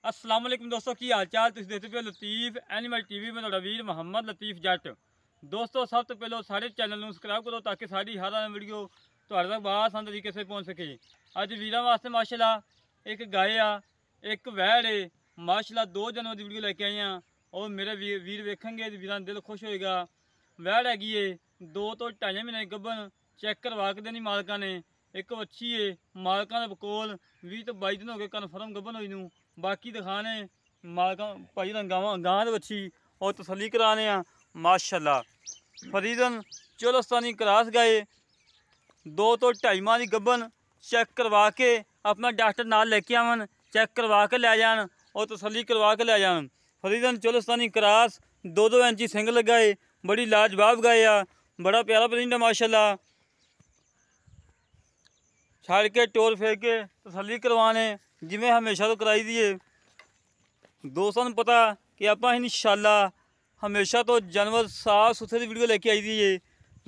अस्सलाम वालेकुम दोस्तों की हाल चाल तुम देखते पे लतीफ एनिमल टीवी में ਤੁਹਾਡਾ ਵੀਰ ਮੁਹੰਮਦ ਲਤੀਫ ਜੱਟ। ਦੋਸਤੋ ਸਭ ਤੋਂ ਪਹਿਲਾਂ ਸਾਡੇ ਚੈਨਲ ਨੂੰ ਸਬਸਕ੍ਰਾਈਬ ਕਰੋ ਤਾਂ ਕਿ ਸਾਡੀ ਹਰ ਆਉਣ ਵੀਡੀਓ ਤੁਹਾਡੇ ਤੱਕ ਆਸਾਨ ਤਰੀਕੇ ਸੇ ਪਹੁੰਚ ਸਕੇ। ਅੱਜ ਵੀਰਾਂ ਵਾਸਤੇ ਮਾਸ਼ਾਅੱਲਾ ਇੱਕ ਗਾय ਆ ਇੱਕ ਵੈੜ ਹੈ ਮਾਸ਼ਾਅੱਲਾ 2 ਜਨਵਰੀ ਦੀ ਵੀਡੀਓ ਲੈ ਕੇ ਆਏ ਆ और मेरे वीर वेखेंगे वीर दिल खुश होएगा। वैड़ हैगी है 2 ਤੋਂ 2.5 महीने गब्बन चेक करवा के देनी मालका ने। एक अच्छी है मालका के कोल 20 ਤੋਂ 22 दिन हो गए कन्फर्म गब्बन हुई नूं। बाकी दिखाने मालका भाई गां बच्ची और तसली कराने माशाअल्ला। फरीदन चोलस्तानी क्रास गए 2 ਤੋਂ 2.5 माह की गब्बन चेक करवा के अपना डॉक्टर नाल लेके आवन चेक करवा के लै जान और तसली करवा के लै जान। फरीदन चोलस्तानी क्रास 2-2 इंची सिंग लगाए बड़ी लाजवाब गाय आ बड़ा प्यारा प्रिंट है माशाअल्लाह। छाड़ के टोर फेंक के तसली करवाने जिमें हमेशा तो कराई दी है। दोस्तों को पता कि आप इंशाअल्लाह हमेशा तो जानवर साफ सुथरी वीडियो लेके आई दी है।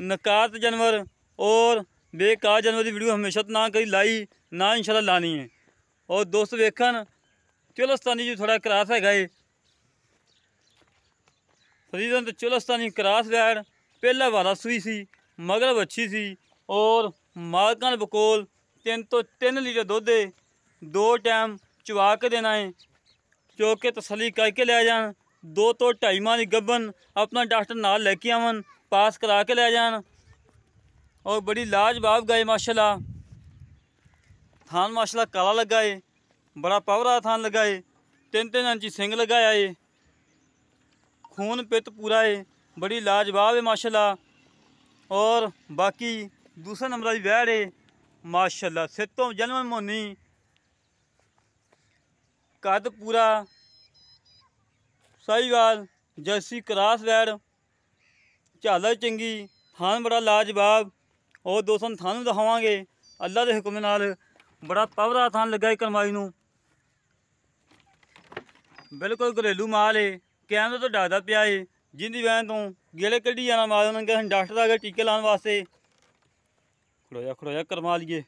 नकात जानवर और बेकार जानवर की वीडियो हमेशा तो ना कहीं लाई ना इंशाअल्लाह लानी है। और दोस्त वेखन चोलस्तानी जो थोड़ा क्रास है फरीदन तो चोलस्तानी क्रास वैड़ पहला वाला सूई सी मगर अच्छी सी और मालकान बकोल 3 ਤੋਂ 3 लीटर दुध 2 टाइम चुवा के देना है चो के तसली करके लै जान। 2 ਤੋਂ 2.5 माह की गब्बन अपना डॉक्टर नाल लेके आवन पास करा के लै जान और बड़ी लाजवाब गाय माशाअल्लाह। थान माशाअल्लाह काला लगा है बड़ा पावर वाला थान लगा है 3-3 इंची सिंग लगाया है खून पित पूरा है बड़ी लाजवाब है माशाअल्लाह। और बाकी दूसरा नंबर की वैड़ है माशाअल्लाह सिर तो जन्म मोनी कद पूरा साहीवाल जर्सी क्रास वैड़ झालर चंगी थान बड़ा लाजवाब। और दोस्तों थानू दिखावांगे अल्लाह के हुक्म नाल बड़ा पावर वाला थान लगा है कलमाई नूं बिल्कुल घरेलू माल है कैमरे तो डरदा पिया है जिंदी वैन तो गेले कढ़ी जाना माल उन्होंने कहा डॉक्टर आ गए टीके लाने वास्ते। खड़ोया करवा लिए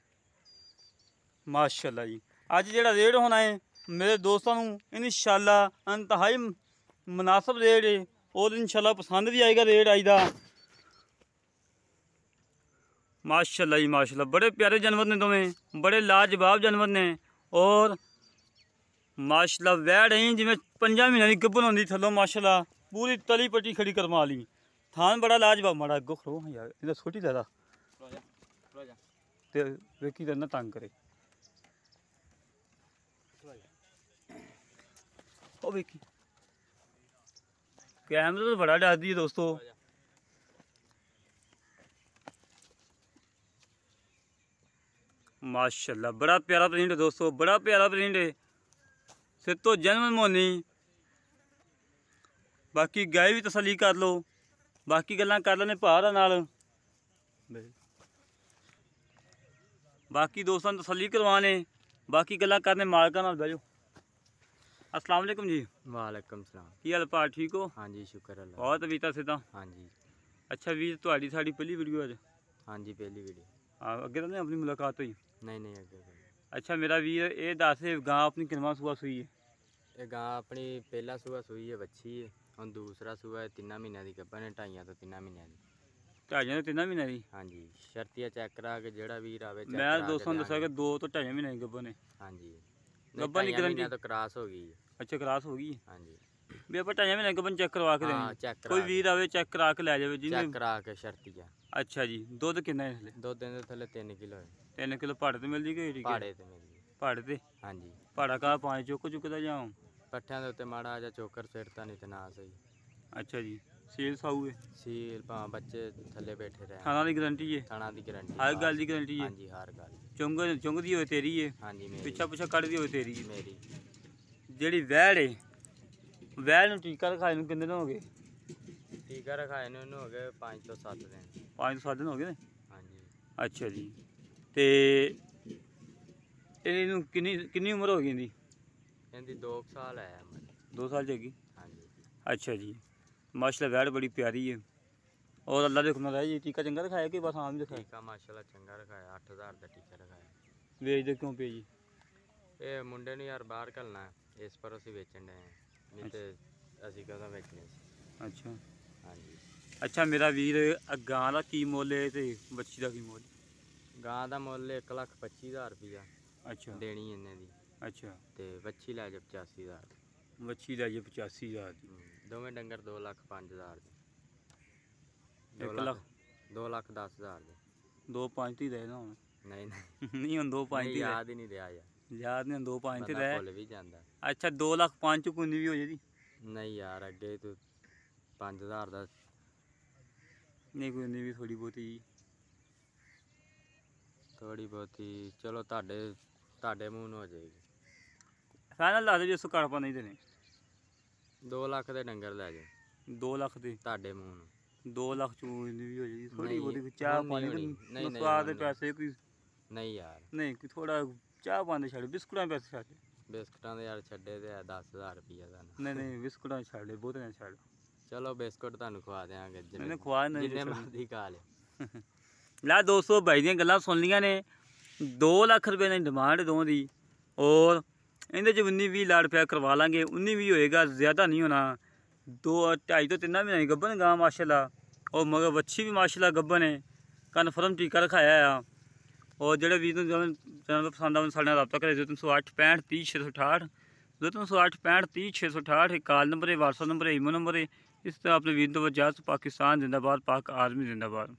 माशाअल्लाह जी। अज जिहड़ा रेट होना है मेरे दोस्तों को इंशाअल्लाह इंतहाई मुनासिब रेट है और इंशाअल्लाह पसंद भी आएगा रेट आई दा माशाअल्लाह जी माशाअल्लाह। बड़े प्यारे जानवर ने दोवें बड़े लाजवाब जानवर ने और माशाअल्लाह वैड़ ही जिमें 5 महीने की गब्बन होंदी थल्लों माशाअल्लाह पूरी तली पट्टी खड़ी करवा ली। थान बड़ा लाजवाब माड़ा अगो खड़ो यार इधर छोटी ज़्यादा ते वेखी करना तंग करे ओ वेखी कैमरे तो बड़ा डर दी है दोस्तों। माशाअल्लाह बड़ा प्यारा प्रिंट है दोस्तों बड़ा प्यारा प्रिंट है सिर तो जन्म मोनी। बाकी गाय भी तसली कर लो बाकी गल्लां कर लेने भार नाल बाकी दोस्तों तसली करवाने बाकी गल्लां करने मालका नाल बैठो। अस्सलाम वालेकुम जी। वालेकुम सलाम की हाल भार ठीक हो? हाँ जी शुक्र अल्लाह बहुत तबीयत सिद्धा। हाँ जी अच्छा वीर तुहाडी साडी पहली वीडियो अज? हाँ जी पहली वीडियो। हाँ अगे तो नहीं अपनी मुलाकात हुई? नहीं अगे। अच्छा मेरा वीर ये दस गां अपनी किनवा सूआ सूई है? ये गां अपनी पहला सूआ सूई है बच्ची है और दूसरा सूआ है 3 महीने की गब्बन है 2.5 ਤੋਂ 3 महीने की। 2.5 ਤੋਂ 3 महीने की? हाँ जी शर्तिया चेक करा के जेड़ा वीर आवे मैं दोस्तों दसा कि 2 ਤੋਂ 2.5 महीने की गब्बन है। हाँ जी गब्बन की गारंटी तो क्रॉस हो गई। अच्छा क्रॉस हो गई। हाँ जी भी आप 2.5 महीने गब्बन चेक करवा के हाँ, देनी कोई वीर आवे चेक करा के लै जावे चेक करा के शर्तिया। अच्छा जी दुध कितना है इसलिए? 2 दिन थले 3 किलो है। 3 किलो भाड़े तो मिलती कि भाड़े ते मिलदी? भाड़े ते। हाँ जी भाड़ा का 5 चुकदा जाऊँ पट्ठियां दे उत्ते माड़ा जा चोकर सिरता नहीं तो ना सही। अच्छा जी सील साऊ है सील भां बच्चे थले बैठे रहे थाना की गारंटी है? थाना की गारंटी हर गल की गारंटी है? हाँ जी हर गल चुंग दी हो तेरी है? हाँ जी मेरी। पिछा कट दी हो तेरी है? मेरी। जेड़ी वैड़ है वैड़ नूं टीका रखाए नूं कितने दिन हो गए? टीका रखाए नूं हो गए 5 ਤੋਂ 7 दिन। 5 ਤੋਂ 7 दिन हो गए? हाँ जी। अच्छा जी ते इहनूं किन्नी उम्र हो गई इहदी? इहदी 2 साल है उम्र। 2 साल चेगी? हाँ जी। अच्छा जी माशाल्लाह वैड़ बड़ी प्यारी है और अल्लाह दे हुक्म नाल जी टीका चंगा रखाया कि बस आम दिखाया? टीका माशाल्लाह चंगा रखाया 8000 का टीका रखाया। वेचदे क्यों पे जी? ये मुंडे ने यार बाहर घलना है ਇਸ ਪਰ ਅਸੀਂ ਵੇਚਣ ਡਏ ਹਾਂ, ਨਹੀਂ ਤੇ ਅਸੀਂ ਕਦੋਂ ਵੇਚਣੇ ਸੀ। ਅੱਛਾ ਹਾਂਜੀ। ਅੱਛਾ ਮੇਰਾ ਵੀਰ ਗਾਂ ਦਾ ਕੀ ਮੁੱਲ ਹੈ ਤੇ ਬੱਚੀ ਦਾ ਕੀ ਮੁੱਲ? ਗਾਂ ਦਾ ਮੁੱਲ 1,25,000 ਰੁਪਈਆ ਅੱਛਾ ਦੇਣੀ ਇਹਨੇ ਦੀ, ਅੱਛਾ ਤੇ ਵੱਛੀ ਲੈ ਜਾ 85,000 ਦੀ। ਬੱਚੀ ਦਾ ਜੀ 85,000 ਦੀ। ਦੋਵੇਂ ਡੰਗਰ 2,05,000 ਦੇ। 1 ਲੱਖ 2,10,000 ਦੇ। 2.5 ਤੇ ਰਹਿ ਨਾ ਹੁਣ। ਨਹੀਂ ਨਹੀਂ ਨਹੀਂ ਹੁਣ 2.5 ਨਹੀਂ, ਤੇ ਯਾਦ ਹੀ ਨਹੀਂ ਰਿਹਾ ਯਾਰ, ਯਾਦ ਨਹੀਂ 2.5 ਤੇ ਬੰਦਾ ਰਹਿ। ਭੁੱਲ ਵੀ ਜਾਂਦਾ। ਅੱਛਾ 2 ਲੱਖ 5 ਚ ਕੋਈ ਵੀ ਹੋ ਜਾਏਗੀ? ਨਹੀਂ ਯਾਰ, ਅੱਗੇ ਤੂੰ 5,000 ਦਾ। ਨਹੀਂ ਕੋਈ ਨਹੀਂ ਵੀ ਥੋੜੀ ਬਹੁਤੀ ਜੀ। ਥੋੜੀ ਬਹੁਤੀ ਚਲੋ ਤੁਹਾਡੇ ਮੂੰਹ ਨੂੰ ਹੋ ਜਾਏਗੀ। ਫਾਈਨਲ ਲਾ ਦੇ ਜੀ, 100 ਘੱਟ ਨਹੀਂ ਦੇਣੇ। 2 ਲੱਖ ਦੇ ਡੰਗਰ ਲੈ ਜਾ 2 ਲੱਖ ਦੇ ਤੁਹਾਡੇ ਮੂੰਹ ਨੂੰ। 2 ਲੱਖ ਚ ਕੋਈ ਨਹੀਂ ਵੀ ਹੋ ਜਾਏਗੀ ਥੋੜੀ ਨਹੀਂ, ਬਹੁਤੀ। ਚਾਹ ਹੁਣ ਨਹੀਂ ਪਾਣੀ ਹੋਣੀ। ਦੇ ਨਹੀਂ, ਨਹੀਂ, ਸਵਾਦ ਦੇ ਹੁਣ ਪੈਸੇ ਕੋਈ ਨਹੀਂ ਯਾਰ, ਨਹੀਂ ਕੋਈ ਥੋੜਾ ਚਾਹ ਪਾਣੀ ਛੱਡ, ਬਿਸਕੁਟਾਂ ਦੇ ਪੈਸੇ ਛੱਡ। ਬਿਸਕੁਟਾਂ ਦੇ ਯਾਰ ਛੱਡੇ ਤੇ 10,000 ਰੁਪਈਆ ਦਾ। ਨਹੀਂ ਨਹੀਂ ਬਿਸਕੁਟਾਂ ਛੱਡ ਦੇ, ਬਹੁਤ ਨਾ ਛੱਡ। ਚਲੋ ਬਿਸਕੁਟ ਤੁਹਾਨੂੰ ਖਵਾ ਦਿਆਂਗੇ, ਨਹੀਂ ਖਵਾ ਨਹੀਂ ਜਿੰਨੇ ਮਰਜ਼ੀ ਖਾ ਲਿਓ। ਲੈ ਦੋਸਤੋ ਬਾਈ ਦੀਆਂ ਗੱਲਾਂ ਸੁਣ ਲੀਆਂ ਨੇ। 2 ਲੱਖ ਰੁਪਏ ਦੀ ਡਿਮਾਂਡ ਦੋਵਾਂ ਦੀ, ਔਰ ਇਹਦੇ 'ਚ 19-20 ਲੱਖ ਰੁਪਇਆ ਕਰਵਾ ਲਾਂਗੇ। 19-20 ਹੋਏਗਾ, ਜ਼ਿਆਦਾ ਨਹੀਂ ਹੋਣਾ। 2-2.5 ਤੋਂ 3 ਮਹੀਨੇ ਗੱਭਣ ਗਾਂ ਮਾਸ਼ਾਅੱਲਾ, ਔਰ ਮਗਰ ਵੱਛੀ ਵੀ ਮਾਸ਼ਾਅੱਲਾ ਗੱਭਣ ਹੈ। ਕਨਫਰਮ ਟੀਕਾ ਰਖਾਇਆ ਆ। ਔਰ ਜਿਹੜੇ ਵੀ ਨੂੰ ਚੈਨਲ ਪਸੰਦ ਆਉਣ ਸਾਡੇ ਨਾਲ ਰਾਬਤਾ ਕਰੇ। 0308 65 30 668, 0308 65 30 668 ਕਾਲ ਨੰਬਰ ਹੈ, WhatsApp ਨੰਬਰ ਹੈ, ਈਮੋ ਨੰਬਰ ਹੈ। ਇਸ ਤਰ੍ਹਾਂ ਆਪਣੇ ਵੀਰ ਤੋਂ ਵਜਾਤ ਪਾਕਿਸਤਾਨ ਜ਼ਿੰਦਾਬਾਦ, ਪਾਕ ਆਰਮੀ ਜ਼ਿੰਦਾਬਾਦ।